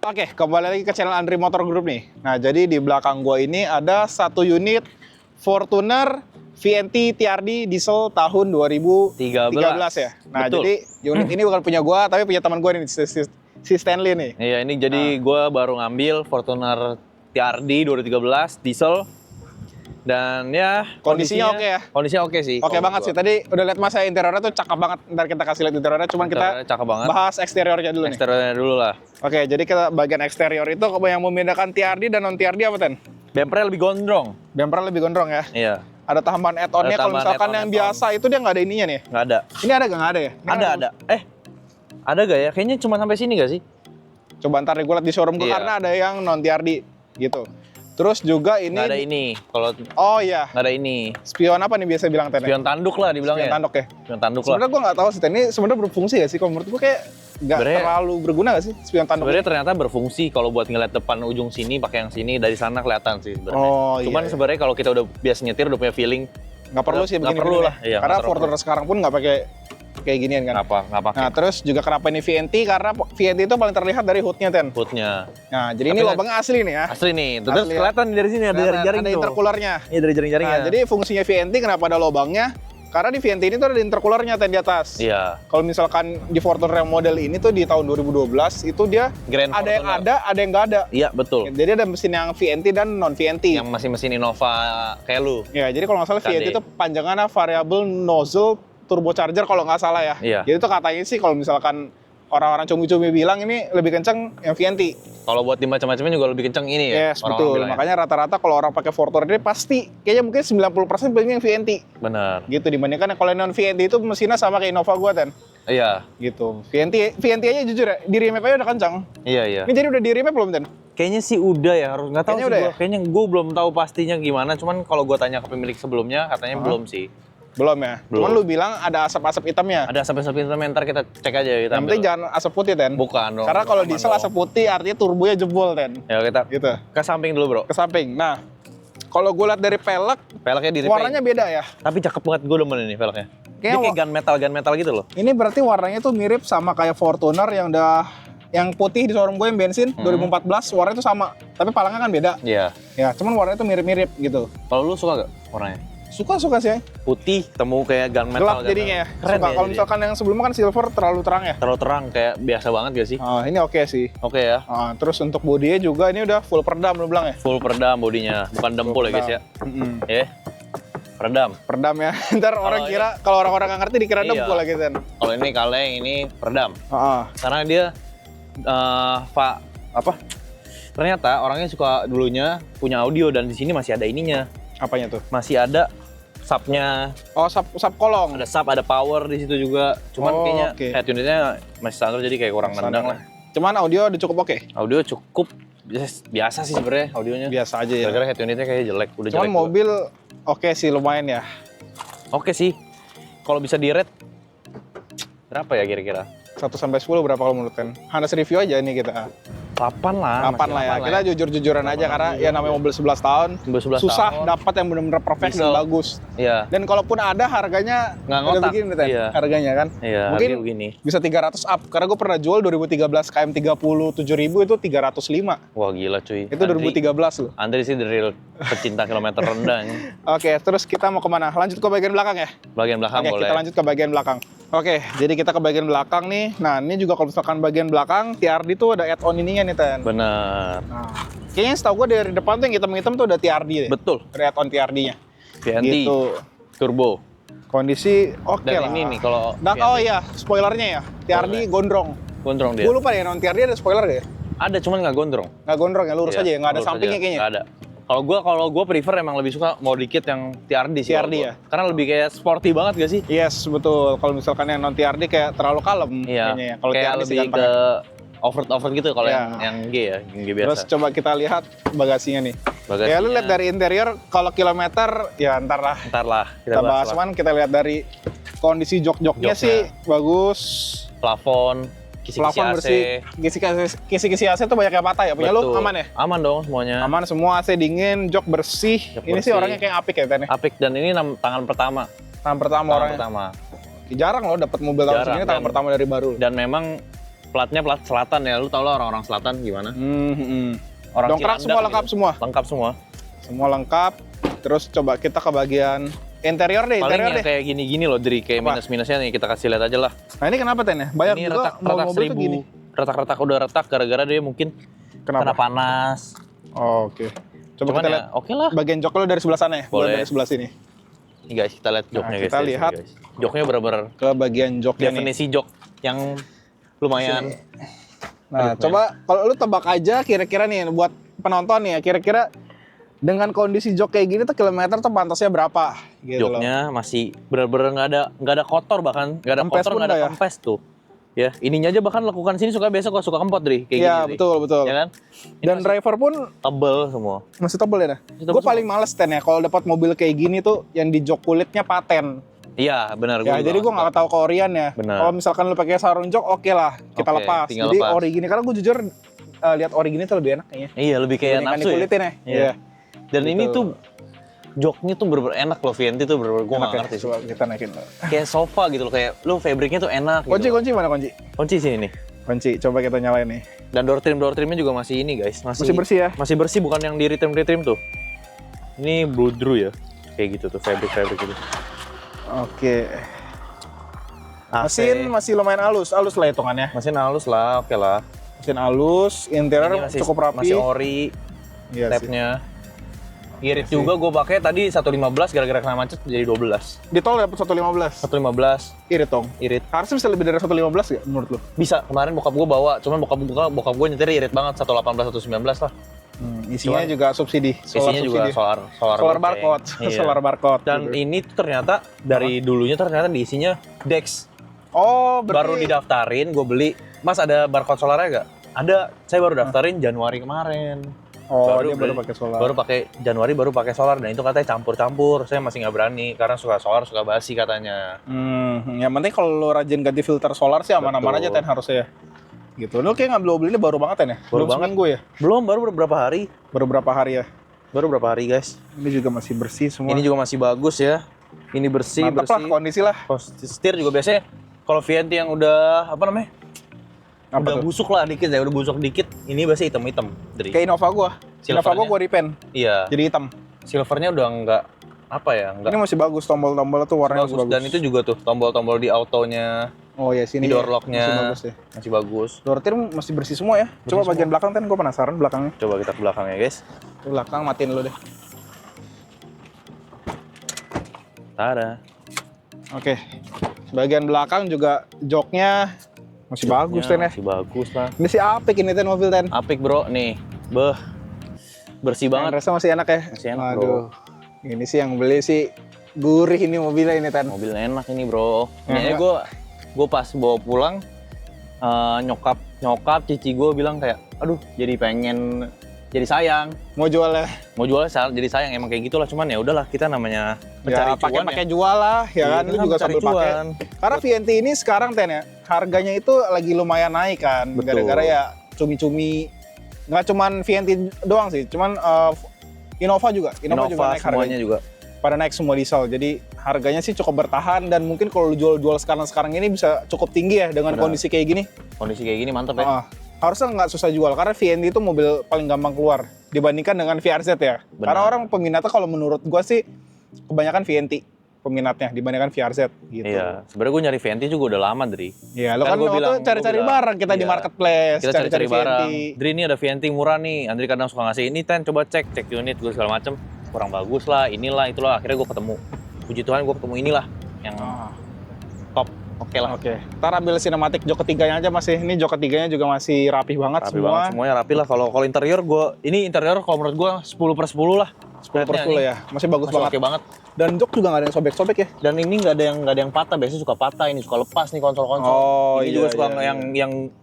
Oke, kembali lagi ke channel Andri Motor Group nih. Nah, jadi di belakang gua ini ada satu unit Fortuner VNT TRD diesel tahun 2013 ya. Nah, Betul. jadi unit ini bukan punya gua, tapi punya teman gua nih, si Stanley nih. Iya, ini jadi gue baru ngambil Fortuner TRD 2013 diesel. Dan ya Kondisinya oke ya? Kondisinya oke sih. Oke banget sih. Tadi udah lihat masa interiornya tuh cakep banget. Ntar kita kasih lihat interiornya. Cuman kita Interiornya cakep banget. bahas eksteriornya dulu nih. Eksteriornya dulu lah. Oke, jadi kita bagian eksterior itu yang membedakan TRD dan non TRD apa, Ten? Bempernya lebih gondrong. Bumper lebih gondrong ya. Iya. Ada tambahan add-onnya. Kalau tambahan misalkan add-on, yang biasa itu dia nggak ada ininya nih. Nggak ada. Ini ada nggak ada ya? Ini Ada. Ada gak ya? Kayaknya cuma sampai sini gak sih? Coba ntar gue liat di showroom gue Iya. karena ada yang non TRD gitu. Terus juga ini. Nggak ada ini. Kalau Oh iya. nggak ada ini. Spion apa nih biasa bilang Ten? Spion tanduk lah dibilangnya. Spion tanduk ya. Spion tanduk lah. Sebenarnya gue nggak tahu sih Ten. Ini sebenarnya berfungsi gak sih? Kalau menurut gue kayak nggak Sebenarnya- terlalu berguna gak sih spion tanduk? Sebenarnya ternyata berfungsi kalau buat ngeliat depan ujung sini pakai yang sini dari sana kelihatan sih sebenarnya. Oh iya. Cuman sebenarnya kalau kita udah biasa nyetir udah punya feeling Nggak perlu sih nggak begini. perlu lah. Iya, Karena nggak terlalu Fortuner sekarang pun nggak pakai kayak ginian kan. nggak pakai Nah terus juga kenapa ini VNT? Karena VNT itu paling terlihat dari hoodnya Ten. hoodnya. Nah jadi ini Tapi lubangnya asli nih ya. Asli nih, terus Asli ya. kelihatan dari sini ada jaring-jaring ada tuh. intercoolernya. Iya dari jaring-jaringnya. Nah, jadi fungsinya VNT kenapa ada lubangnya? Karena di VNT ini tuh ada intercoolernya Ten di atas. Iya. Kalau misalkan di Fortuner yang model ini tuh di tahun 2012 itu dia Grand ada yang Fortuner. ada yang nggak ada. Iya betul. Jadi ada mesin yang VNT dan non VNT. Yang masih mesin Innova kayak lu. Ya, jadi kalau nggak salah VNT KD. itu panjangannya variable nozzle turbocharger kalau nggak salah ya. Iya. Jadi itu katanya sih kalau misalkan orang-orang cumi-cumi bilang ini lebih kenceng yang VNT. Kalau buat di macam-macamnya juga lebih kenceng ini ya. Yes, orang-orang betul. bilang ya. Makanya rata-rata kalau orang pakai Fortuner ini pasti kayaknya mungkin 90% pilihnya yang VNT. Bener. Gitu dibandingkan yang kalau non VNT itu mesinnya sama kayak Innova gua Ten. Iya. Gitu. VNT aja jujur ya, di remap aja udah kencang. Iya. Ini jadi udah di remap belum Ten? Kayaknya sih udah ya, harus nggak tahu Kayaknya sih udah gua. ya? Kayaknya gue belum tahu pastinya gimana. Cuman kalau gue tanya ke pemilik sebelumnya katanya belum sih. Belum ya? Belum. Cuman lu bilang ada asap-asap hitamnya. Ada sampai ntar kita cek aja kita. Yang penting ambil. jangan asap putih Ten. Bukan dong. Karena kalau aman diesel dong. asap putih artinya turbonya jebol Ten. Ya kita Gitu. ke samping dulu bro. Ke samping. Nah, kalau gue lihat dari pelek, Peleknya di repaint. warnanya beda ya. Tapi cakep banget, gue demen ini velgnya. Kayaknya Dia kayak gun metal gitu loh. Ini berarti warnanya tuh mirip sama kayak Fortuner yang putih di showroom gue yang bensin 2014 warnanya tuh sama, tapi palangnya kan beda. Iya. Ya, cuman warnanya tuh mirip-mirip gitu. Kalau lu suka gak warnanya? Suka sih. Putih, temu kayak gun metal. Gelap jadinya ya. Keren Suka. ya Kalau jadi. misalkan yang sebelumnya kan silver terlalu terang ya. Terlalu terang, kayak biasa banget gak sih? Ini oke sih. Oke ya. Terus untuk bodinya juga ini udah full peredam lu bilang ya. Full peredam bodinya, bukan dempul ya guys ya. Ya. Peredam. Peredam ya. Ntar orang ini- kira kalau orang-orang nggak ngerti dikira Iya. dempul lagi kan. Kalau ini kaleng, ini peredam. Karena dia ternyata orangnya suka dulunya punya audio dan di sini masih ada ininya. Apanya tuh? Masih ada subnya, Oh, sub kolong. ada sub, ada power di situ juga. Cuman Oh, kayaknya oke. head unitnya masih standar jadi kayak kurang nendang lah. Cuman audio udah cukup oke. Audio cukup biasa sih sebenarnya audionya. Biasa aja ya. Gara-gara head unitnya kayak jelek, udah Cuman jelek. mobil oke sih lumayan ya. Oke sih. Kalau bisa di rate berapa ya kira-kira? 1 sampai 10 berapa kalau menurut kan? Hanes review aja nih kita. 8 lah. 8 lah ya. Kita jujur-jujuran aja karena ya namanya mobil 11 tahun. 11 Susah tahun. dapat yang benar-benar perfect dan Diesel. bagus. Iya. Dan kalaupun ada harganya Nggak udah ngotak. begini Ten, Iya. harganya kan. Iya, Mungkin harganya begini. bisa 300 up. Karena gue pernah jual 2013 KM 37.000 itu 305. Wah gila cuy. Itu 2013 loh. Andri sih the real pecinta kilometer rendah ini. Oke, terus kita mau kemana? Lanjut ke bagian belakang ya? Bagian belakang Oke, boleh. kita lanjut ke bagian belakang. Oke, jadi kita ke bagian belakang nih. Nah, ini juga kalau misalkan bagian belakang, TRD tuh ada add-on ininya nih, Ten. Bener. Nah, kayaknya setahu gue dari depan tuh yang hitam-hitam tuh ada TRD deh. Betul. Dari add-on TRD-nya. VNT Gitu. turbo. Kondisi oke Dan lah. ini nih kalau Dan, VNT oh iya, spoilernya ya. TRD Boleh. gondrong. gondrong dia. Gue lupa deh, non TRD ada spoiler gak ya? Ada cuman nggak gondrong. Nggak gondrong ya, lurus Iya, aja ya? Nggak ada lurus sampingnya aja. kayaknya? Nggak ada. Kalau gua prefer emang lebih suka mau dikit yang TRD sih. TRD kalau gua. ya? Karena lebih kayak sporty banget gak sih? Yes, betul. Kalau misalkan yang non TRD kayak terlalu kalem Iya. kayaknya ya. Kalau Kayak TRD sih lebih ganteng ke ya. off-road gitu kalau Iya. yang G ya, yang G biasa. Terus coba kita lihat bagasinya nih. Bagasinya. Ya lu lihat dari interior, kalau kilometer ya ntar lah Ntar lah kita bahas. lah. Cuman kita lihat dari kondisi jok-joknya Joknya. sih bagus. Plafon, kisi-kisi Plafon AC. bersih. Kisi-kisi AC tuh banyak yang patah ya. Punya lu Betul. aman ya? Aman dong semuanya. Aman semua, AC dingin, jok bersih. Jok Ini sih bersih. orangnya kayak apik ya Ten ya. Apik dan ini tangan pertama. Tangan pertama Tangan orangnya. pertama. Jarang loh dapat mobil tahun Jarang, segini tangan dan- pertama dari baru. Dan memang Platnya plat selatan ya, lu tau lah orang-orang selatan gimana. Orang Dongkrak Cilandak semua lengkap gitu. semua. Lengkap semua. Semua lengkap. Terus coba kita ke bagian interior deh, Paling interior yang deh. kayak gini-gini loh, Dri, kayak Apa? minus-minusnya nih kita kasih lihat aja lah. Nah ini kenapa Ten ya? Banyak Ini juga retak mobil-mobil tuh gini. 1000, retak-retak udah retak gara-gara dia mungkin kena Kenapa? panas. Oh, oke. Coba Cuman kita ya, lihat oke lah. bagian jok lo dari sebelah sana ya, bukan Boleh. dari sebelah sini. Nih guys, kita lihat joknya guys. kita dari sini, lihat. guys. Joknya bener-bener Ke bagian joknya nih. definisi jok yang lumayan. Nah, coba kalau lu tebak aja kira-kira nih buat penonton nih ya, kira-kira dengan kondisi jok kayak gini tuh kilometer tuh pantasnya berapa gitu loh. Joknya masih bener-bener nggak ada kotor, bahkan nggak ada Kempes kotor, pun nggak ada nggak ya? kempes tuh. Ya, ininya aja bahkan lakukan sini suka besok kok suka kempot, Dri, kayak Iya, gini. Dri. betul. Ya kan? Ini Dan masih driver pun tebel semua. masih tebel ya. Masih tebel Gue paling males Ten ya kalau dapat mobil kayak gini tuh yang di jok kulitnya paten. Iya, benar. Ya, jadi gue nggak tahu ke orian ya. Benar. Kalau misalkan lu pakai sarung jok, oke lah, kita Oke, lepas. tinggal Jadi lepas. ori gini, karena gue jujur lihat ori gini tuh lebih enak kayaknya. Iya, lebih kayak Dibandingkan nafsu ya. dikulitin ya. Iya. Dan Gitu. ini tuh joknya tuh bener-bener enak loh, Vienti tuh bener-bener gue Enak nggak ya, ngerti sih. coba kita naikin. Kayak sofa gitu loh, kayak lu fabriknya tuh enak Kunci, gitu. kunci mana kunci? Kunci sini nih. Kunci, coba kita nyalain nih. Dan door trimnya juga masih ini guys, Masih bersih ya? Masih bersih, bukan yang di retrim tuh. Ini bludru ya, kayak gitu tuh fabrik gitu. Oke. AC. Mesin masih lumayan halus lah hitungannya. Mesin halus lah, oke lah. Mesin halus, interior Ini cukup rapi. Masih ori, Iya sih. tapnya. Irit juga gue pakai tadi 115 gara-gara kena macet jadi 12. Di tol dapat 115. 115 Irit dong. irit. Harusnya bisa lebih dari 115 gak menurut lu? Bisa, kemarin bokap gue bawa, cuman bokap gue nyetir irit banget 118 119 lah. Isinya juga subsidi. Isinya juga solar solar barcode. Iya. Solar barcode. Dan gitu. ini tuh ternyata dari dulunya ternyata diisinya Dex. Oh, Baru berarti didaftarin, gue beli. Mas ada barcode solarnya gak? Ada. Saya baru daftarin Januari kemarin. Oh, baru dia baru beli. pakai solar. Baru pakai Januari baru pakai solar, dan itu katanya campur-campur. Saya masih nggak berani karena suka solar suka basi katanya. Yang penting kalau lu rajin ganti filter solar sih aman-aman Betul. aja Ten harusnya ya. Gitu. Lu kayak ngambil mobil ini baru banget Ten ya? Baru Belum banget. seminggu ya? Belum, baru beberapa hari. Baru berapa hari ya? Baru beberapa hari guys. Ini juga masih bersih semua. Ini juga masih bagus ya. Ini bersih, mantap lah bersih. kondisi lah. Setir juga biasanya kalau Vienti yang udah apa namanya? Apa udah tuh? busuk lah dikit ya, udah busuk dikit. Ini biasanya hitam-hitam, Dri. Kayak Innova gua. Innova gua repaint. Iya. Jadi hitam. Silvernya udah enggak apa ya, enggak Ini masih bagus, tombol-tombol tuh warnanya bagus. masih bagus. Dan itu juga tuh tombol-tombol di autonya, Oh ya sini di door ya, lock-nya. masih bagus ya. masih bagus. Door trim masih bersih semua ya. Coba Bersih bagian belakang Ten, gua penasaran belakangnya. Coba kita ke belakang ya guys. Tuh, belakang matiin dulu deh. Tada. Oke. Bagian belakang juga joknya masih bagus Ten ya. Masih bagus lah. Ini sih apik ini Ten mobil Ten. Apik bro, nih. Beh. Bersih banget. Rasa masih enak ya. Masih enak, Waduh. bro. Ini sih yang beli sih gurih ini mobilnya ini Ten. Mobil enak ini bro. Ini Enak. gue pas bawa pulang, nyokap cici gue bilang kayak, aduh jadi pengen, jadi sayang. Mau jual ya? Mau jual jadi sayang, emang kayak gitulah. Cuman ya udahlah, kita namanya mencari Ya pakai cuan ya. jual lah ya kan. Iya, Lu juga mencari sambil pakai. cuan. Karena Vienti ini sekarang Ten ya, harganya itu lagi lumayan naik kan. Betul. Gara-gara ya cumi-cumi. Nggak cuman Vienti doang sih, cuman Innova juga. Innova juga naik semuanya harganya. juga. Pada naik semua diesel. Jadi harganya sih cukup bertahan dan mungkin kalau lu jual-jual sekarang ini bisa cukup tinggi ya dengan Benar. kondisi kayak gini. Kondisi kayak gini mantep ya. Harusnya nggak susah jual karena Vienti itu mobil paling gampang keluar dibandingkan dengan VRZ ya. Benar. Karena orang peminatnya kalau menurut gua sih kebanyakan Vienti peminatnya dibandingkan VRZ gitu. Iya, sebenarnya gue nyari Vienti juga udah lama, Dri. Iya, lo Kan kan gua waktu bilang- cari-cari gua bilang, barang kita di iya. marketplace, Kita cari-cari barang. Vienti. Dri, ini ada Vienti murah nih. Andri kadang suka ngasih ini, Ten, coba cek unit gue segala macem. Kurang bagus lah, inilah, itulah. Akhirnya gue ketemu. Puji Tuhan gue ketemu inilah yang top. Oke lah. Oke, ntar ambil sinematik jok ketiganya aja masih. Ini jok ketiganya juga masih rapih banget Rapi semua. banget semuanya, rapi lah. Kalau interior ini interior kalau menurut gue 10/10 lah. 10/10 ya, masih bagus Masih banget. oke banget. Dan jok juga nggak ada yang sobek-sobek ya. Dan ini nggak ada yang patah. Biasanya suka patah, ini suka lepas nih konsol-konsol. Oh, ini iya, juga suka iya,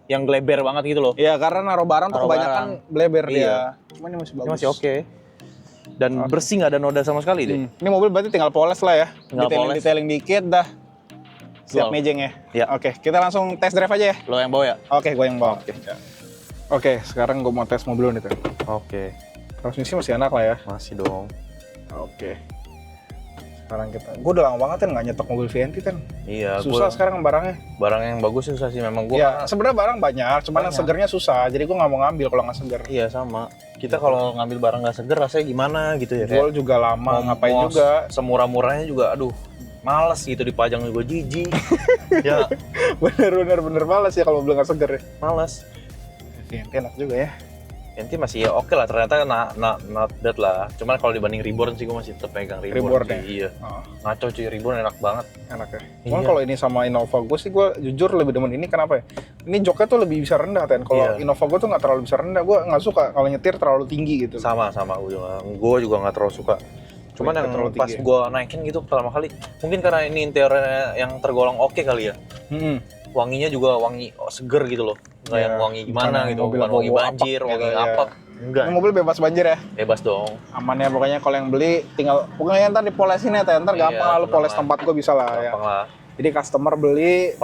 yang gleber banget gitu loh. Iya, karena naruh barang tuh Naruh kebanyakan barang. bleber Iya. dia. Cuman ini masih Ini bagus. masih oke. Dan bersih, nggak ada noda sama sekali deh. Ini mobil berarti tinggal poles lah ya. Tinggal poles. Detailing dikit dah. Siap Jual. mejeng ya. Iya. Oke, kita langsung test drive aja ya. Lo yang bawa ya? Oke, gue yang bawa. Oke, sekarang gue mau tes mobil dulu nih, Ten. Oke. Transmisi masih enak lah ya. Masih dong. Oke. Gue udah lama banget kan nggak nyetok mobil VNT kan. Iya, Susah sekarang barangnya. Barang yang bagus susah sih memang gue. Ya, sebenarnya barang banyak, cuman yang segernya susah. Jadi gue nggak mau ngambil kalau nggak seger. Iya sama. Kita kalau ngambil barang nggak seger rasanya gimana gitu ya. Jual juga lama, ngapain juga. Semurah-murahnya juga, aduh, males gitu dipajang juga jijik. Ya, bener males ya kalau mobil nggak seger. Ya. males. VNT enak juga ya. Nanti masih ya oke lah, ternyata not bad lah. Cuman kalau dibanding Reborn sih gue masih tetap pegang Reborn ya? Iya. Oh. Ngaco cuy, Reborn enak banget. Enak ya. Iya. Cuman kalau ini sama Innova gue sih, gue jujur lebih demen ini. Kenapa ya? Ini joknya tuh lebih bisa rendah kan. Kalau Innova gue tuh nggak terlalu bisa rendah. Gue nggak suka kalau nyetir terlalu tinggi gitu. Sama gue juga nggak terlalu suka. Cuman yang pas gue naikin gitu pertama kali, mungkin karena ini interiornya yang tergolong oke kali ya. Wanginya juga wangi seger gitu loh. Nggak yang wangi gimana gitu, bukan wangi banjir, wangi apek. Enggak. Ini mobil bebas banjir ya? Bebas dong. Aman ya, pokoknya kalau yang beli tinggal pokoknya ntar dipolesin ya, ntar gampang lah, lu poles tempat gua bisa lah ya. Gampang lah. Jadi customer beli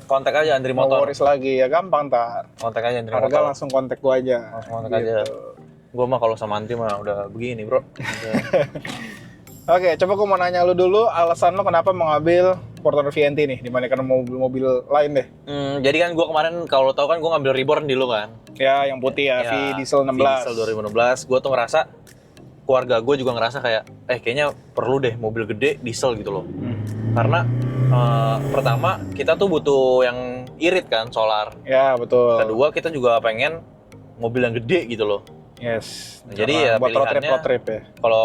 kontak aja Andri Motor. Worries lagi ya, gampang ntar. Kontak aja Andri Motor. Harga langsung kontak gua aja. Langsung kontak aja. Gua mah kalau sama Andri mah udah begini, Bro. Oke, coba gua mau nanya lu dulu alasan lu kenapa mengambil Fortuner VNT nih dibandingkan mobil-mobil lain deh. Jadi kan gua kemarin kalau tahu kan gua ngambil Reborn dulu kan. Ya, yang putih ya, V diesel 16. V diesel 2016. Gua tuh ngerasa keluarga gue juga ngerasa kayak kayaknya perlu deh mobil gede diesel gitu loh. Karena pertama kita tuh butuh yang irit kan, solar. Ya, betul. Kedua kita juga pengen mobil yang gede gitu loh. Yes. Nah, jadi ya buat pilihannya road trip ya.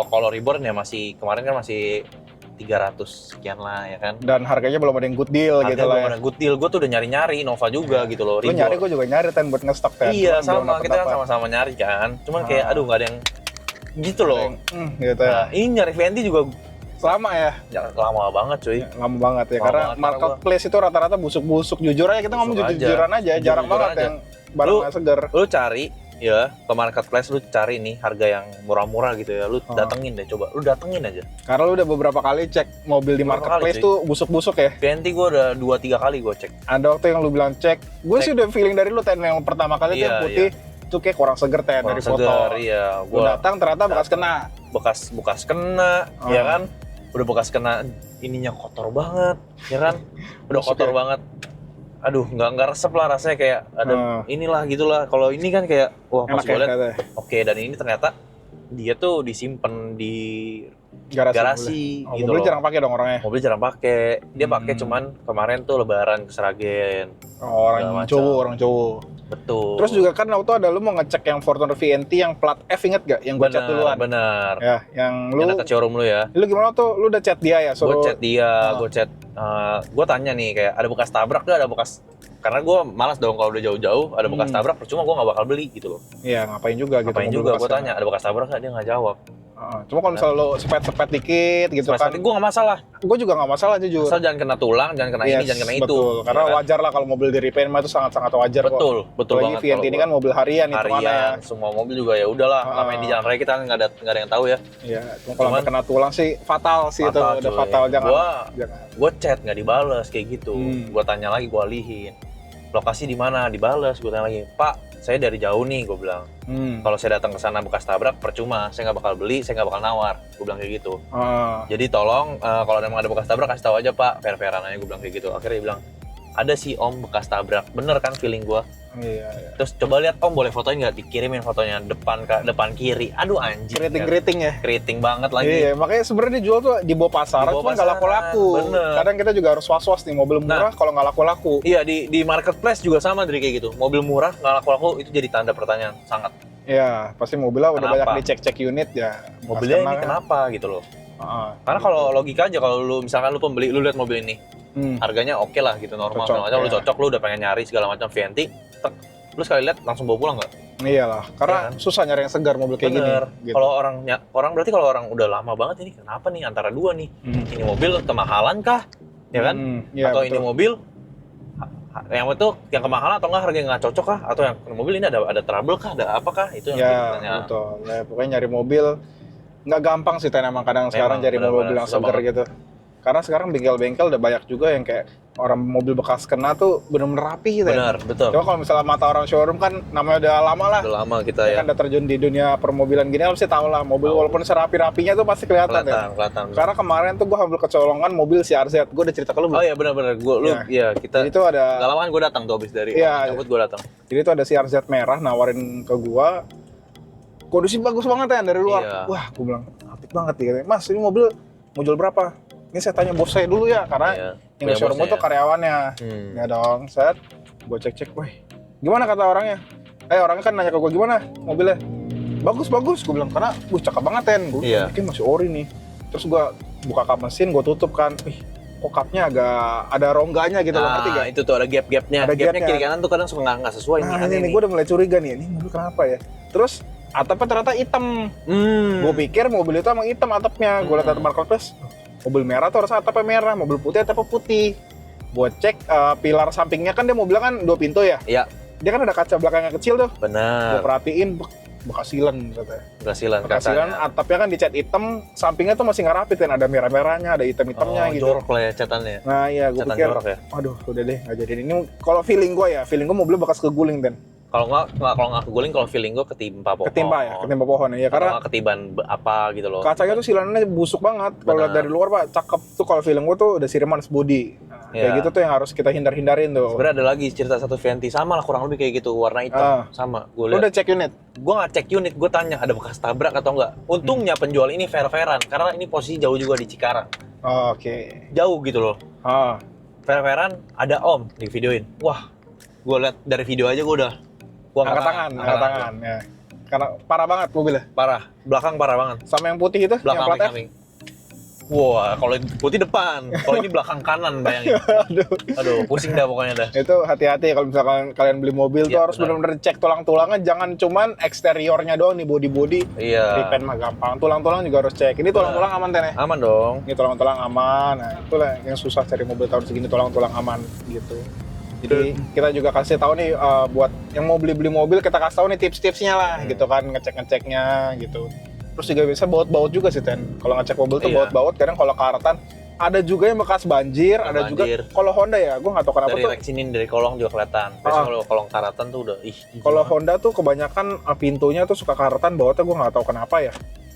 Kalau Reborn ya masih kemarin kan masih 300 sekian lah ya kan. Dan harganya belum ada yang good deal gitu lah. Belum ada good deal. Gue tuh udah nyari-nyari Nova juga gitu loh. Lu nyari, gue juga nyari buat ngestok kan. Iya, sama kita kan sama-sama nyari kan. Cuman kayak aduh nggak ada yang gitu loh. Gitu ya. Nah, ini nyari VNT juga lama ya? Lama banget cuy. Ya, lama banget ya, karena marketplace itu rata-rata busuk-busuk. Jujur aja, kita ngomong jujur-jujuran aja. Jarang banget yang barang nggak seger. Lu cari ya ke marketplace, lu cari nih harga yang murah-murah gitu ya, lu datengin deh, coba lu datengin aja. Karena lu udah beberapa kali cek mobil di marketplace tuh busuk-busuk ya. VNT gue udah 2-3 kali gue cek. Ada waktu yang lu bilang cek, gue sih udah feeling dari lu Ten, yang pertama kali tuh yang putih tuh kayak kurang seger Ten dari foto. Iya, gue datang ternyata bekas kena. Bekas kena, ya kan? Udah bekas kena, ininya kotor banget, ya kan? Udah kotor banget. Aduh, nggak resep lah rasanya, kayak ada inilah gitulah. Kalau ini kan kayak wah pas gue liat, oke, dan ini ternyata dia tuh disimpan di garasi gitu mobil loh. Jarang pakai dong orangnya. Mobil jarang pakai. Dia pakai cuman kemarin tuh lebaran ke Sragen. Orang cowok. Betul. Terus juga kan waktu ada lu mau ngecek yang Fortuner VNT yang plat F, inget gak? Yang gue chat duluan. Bener. Ya, yang lu ke showroom lu ya. Lu gimana tuh? Lu udah chat dia ya? Gue chat dia, gue tanya nih kayak ada bekas tabrak gak? Ada bekas, karena gue malas dong kalau udah jauh-jauh ada bekas tabrak, percuma gue gak bakal beli gitu loh. Iya, ngapain juga gitu. Ngapain juga, gue tanya ada bekas tabrak gak? Dia gak jawab. Cuma kalau misalnya lo sepet-sepet dikit gitu kan, gue gak masalah. Gue juga gak masalah jujur. Asal jangan kena tulang, jangan kena ini, jangan kena itu. Betul, karena wajar lah kalau mobil di repaint mah itu sangat-sangat wajar kok. Betul banget. VNT ini kan mobil harian itu mana ya. Semua mobil juga ya udahlah, namanya di jalan raya kita nggak ada yang tahu ya. Iya, cuma kalau kena tulang sih fatal sih itu, udah fatal. Jangan. Gue chat nggak dibales kayak gitu. Gue tanya lagi, gue alihin. Lokasi di mana? Dibales. Gue tanya lagi, Pak, saya dari jauh nih, gue bilang. Kalau saya datang ke sana bekas tabrak, percuma. Saya nggak bakal beli, saya nggak bakal nawar. Gue bilang kayak gitu. Jadi tolong, kalau memang ada bekas tabrak, kasih tahu aja Pak. Fair-fairan aja, gue bilang kayak gitu. Akhirnya dia bilang, ada sih Om bekas tabrak. Bener kan feeling gue? Iya. Terus coba lihat Om, boleh fotoin nggak? Dikirimin fotonya depan kiri. Aduh anjir. Keriting ya? Keriting banget lagi. Iya, makanya sebenarnya dijual tuh di bawah pasaran, cuma nggak laku-laku. Kadang kita juga harus was-was nih, mobil murah kalau nggak laku-laku. Iya, di marketplace juga sama dari kayak gitu. Mobil murah nggak laku-laku itu jadi tanda pertanyaan sangat. Iya, pasti mobilnya udah banyak dicek-cek unit ya. Mobilnya ini kenapa gitu loh. Karena kalau logika aja, kalau lu misalkan lu pembeli, lu lihat mobil ini, harganya oke lah gitu, normal segala macam, lu cocok, lu udah pengen nyari segala macam VNT, lu sekali lihat langsung bawa pulang nggak? Iyalah, karena susah nyari yang segar mobil kayak gini. Gitu. Kalau berarti kalau orang udah lama banget ini, kenapa nih antara dua nih? Ini mobil kemahalan kah? Ya kan? Atau betul. Ini mobil yang itu yang kemahalan atau enggak, harga yang nggak cocok kah? Atau yang mobil ini ada trouble kah? Ada apa kah? Itu yang ditanya. Betul. Ya, pokoknya nyari mobil nggak gampang sih, emang kadang sekarang cari mobil yang segar gitu. Karena sekarang bengkel-bengkel udah banyak juga yang kayak orang mobil bekas kena tuh bener-bener rapi gitu Benar, betul. Coba kalau misalnya mata orang showroom kan namanya udah lama lah. Udah lama kita ya. Kan udah terjun di dunia permobilan gini, lo pasti tahu lah mobil walaupun serapi-rapinya tuh pasti kelihatan ya. Kelihatan. Karena kemarin tuh gue hampir kecolongan mobil CRZ. Gue udah cerita ke lu belum? Oh iya benar-benar. Kita. Jadi itu ada. Gak lama kan gue datang tuh abis dari cabut gue datang. Jadi itu ada CRZ merah nawarin ke gue. Kondisi bagus banget ya dari luar. Iya. Wah, gue bilang apik banget nih. Mas, ini mobil mau jual berapa? Ini saya tanya bos saya dulu ya, karena yang di showroom itu karyawannya. Ya dong, set. Gue cek-cek, wah, gimana kata orangnya? Orangnya kan nanya ke gue gimana mobilnya? Bagus, gue bilang, karena cakep banget kan. Gue pikir masih ori nih. Terus gue buka kap mesin, gue tutup kan. Kok kapnya agak ada rongganya gitu loh, ngerti gak? Itu tuh ada gap-gapnya. Ada Gapnya kiri kanan tuh kadang suka nggak sesuai nih. Gue udah mulai curiga nih, ini mobil kenapa ya? Terus atapnya ternyata hitam. Gue pikir mobil itu emang hitam atapnya. Gue lihat marketplace, mobil merah tuh harusnya atapnya merah, mobil putih atapnya putih. Gue cek pilar sampingnya kan dia mobilnya kan 2 pintu ya. Iya. Dia kan ada kaca belakangnya kecil tuh. Benar. Gue perhatiin bekasilan katanya. Bekasilan atapnya kan dicat hitam, sampingnya tuh masih nggak rapi kan, ada merah-merahnya, ada hitam-hitamnya gitu. Jorok lah ya catannya. Nah iya, gue pikir, aduh udah deh nggak jadi. Ini kalau feeling gue mobilnya bekas keguling Dan. Kalau nggak keguling, kalau feeling gue ketimpa pohon. Ketimpa pohon ya. Karena ketiban apa gitu loh. Kacanya tuh silanannya busuk banget. Kalau dari luar Pak, cakep tuh. Kalau feeling gue tuh udah Sirmans body. Kayak gitu tuh yang harus kita hindarin tuh. Sebenarnya ada lagi cerita satu Venti sama lah kurang lebih kayak gitu, warna hitam sama. Gue udah cek unit? Gue nggak cek unit, gue tanya ada bekas tabrak atau enggak. Untungnya penjual ini fair-fairan karena ini posisi jauh juga di Cikarang. Oke. Jauh gitu loh. Fair-fairan, ada om di videoin. Wah, gue liat dari video aja gue udah angkat tangan ya. Karena parah banget mobilnya. Parah, belakang parah banget. Sama yang putih itu, belakang yang samping. Wah, kalau putih depan, kalau ini belakang kanan bayangin. Aduh, pusing dah pokoknya dah. Itu hati-hati kalau misalkan kalian beli mobil tuh harus benar-benar cek tulang-tulangnya, jangan cuman eksteriornya doang nih, body-body. Iya. Repaint mah gampang, tulang-tulang juga harus cek. Ini tulang-tulang aman Ten ya? Aman dong. Ini tulang-tulang aman. Nah, itulah yang susah cari mobil tahun segini, tulang-tulang aman gitu. Jadi kita juga kasih tahu nih buat yang mau beli mobil, kita kasih tahu nih tips-tipsnya lah gitu kan, ngecek-ngeceknya gitu. Terus juga bisa baut-baut juga sih Ten. Kalau ngecek mobil tuh baut-baut, kadang kalau karetan ada juga yang bekas banjir, ada juga kalau Honda ya, gue nggak tahu kenapa dari tuh. Dari kolong juga kelihatan. Kalau kolong karetan tuh udah Kalau Honda tuh kebanyakan pintunya tuh suka karetan, bautnya gue nggak tahu kenapa ya.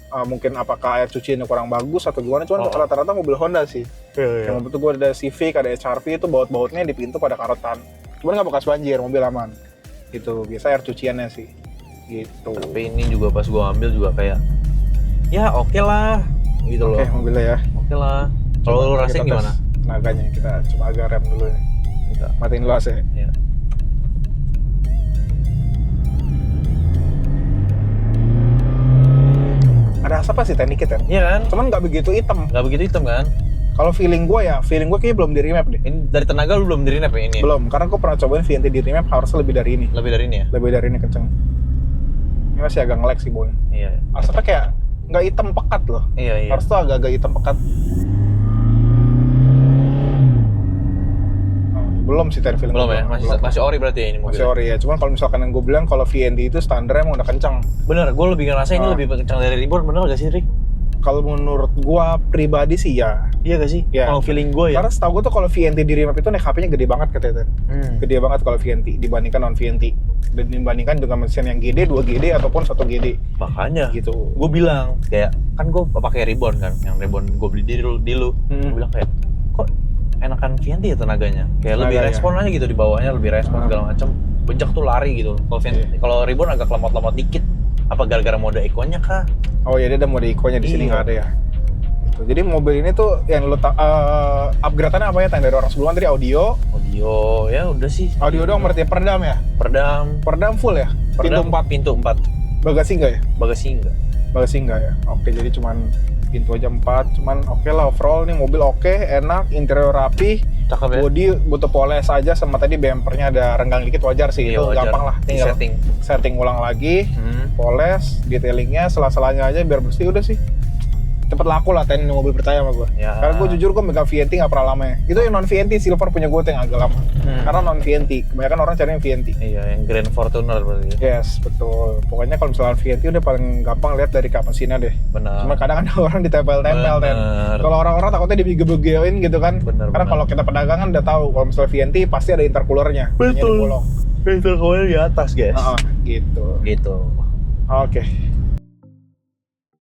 Mungkin apakah air cuciannya kurang bagus atau gimana, cuman rata-rata mobil Honda sih. Yang mobil tuh gue ada Civic, ada HR-V itu baut-bautnya di pintu pada karetan. Cuman nggak bekas banjir, mobil aman. Gitu, biasa air cuciannya sih. Gitu. Tapi ini juga pas gue ambil juga kayak, ya oke lah, gitu loh. Oke, mobilnya ya. Oke lah. Kalau lu rasain gimana? Tenaganya, kita coba agak rem dulu ya. Matiin dulu AC. Iya. Ada asap sih teknik kita. Iya kan? Cuman nggak begitu hitam. Nggak begitu hitam kan? Kalau feeling gue kayaknya belum di remap deh. Ini dari tenaga lu belum di remap ya ini? Belum, karena gue pernah cobain VNT di remap harusnya lebih dari ini. Lebih dari ini ya? Lebih dari ini kenceng. Ini masih agak nge-lag sih boy. Iya. Asapnya kayak nggak hitam pekat loh. Iya. Harus tuh agak-agak hitam pekat. Belum sih feeling. Belum ya? Masih ori berarti ya ini mobil? Masih ori ya, cuman kalau misalkan yang gue bilang kalau VNT itu standarnya emang udah kencang. Bener, gue lebih ngerasa ini lebih kencang dari Reborn, bener gak sih Rick? Kalau menurut gue pribadi sih ya. Iya gak sih? Ya. Kalau feeling gue ya? Karena setahu gue tuh kalau VNT di remap itu nek HP-nya gede banget katanya. Gede banget kalau VNT dibandingkan non VNT. Dan dibandingkan dengan mesin yang GD, 2GD ataupun 1GD. Makanya gitu. Gue bilang kayak, kan gue pakai Reborn kan, yang Reborn gue beli di lu. Gue bilang kayak, kok enakan VNT ya tenaganya? Kayak lebih respon aja gitu di bawahnya, lebih respon segala macam. Bejak tuh lari gitu. Kalau kalau Reborn agak lemot-lemot dikit. Apa gara-gara mode eco-nya kah? Oh iya, dia ada mode eco-nya di sini nggak ada ya. Gitu. Jadi mobil ini tuh yang lu upgrade-annya apa ya? Dari orang sebelumnya tadi audio ya udah sih. Audio doang berarti perdam ya? Perdam full ya? Pintu 4. Bagasi enggak ya? Bagasi enggak ya? Oke, jadi cuman pintu aja 4, cuman oke lah overall nih mobil oke, enak, interior rapi, cakep ya? Body butuh poles aja, sama tadi bumpernya ada renggang dikit wajar sih, itu wajar. Gampang lah, tinggal setting ulang lagi, poles, detailingnya, sela-selanya aja biar bersih udah sih. cepet laku lah Ten mobil percaya sama gue. Ya. Karena gue jujur gue megang VNT nggak pernah lama ya. Itu yang non VNT silver punya gue tuh yang agak lama. Karena non VNT, kebanyakan orang cari yang VNT. Iya, yang Grand Fortuner berarti. Yes, betul. Pokoknya kalau misalnya VNT udah paling gampang lihat dari kap mesinnya deh. Benar. Cuma kadang ada orang ditempel-tempel Ten. Kalau orang-orang takutnya dibege-begein gitu kan. Karena kalau kita pedagang kan udah tahu kalau misalnya VNT pasti ada intercoolernya. Betul. Intercooler di atas guys. Gitu. Gitu. Oke.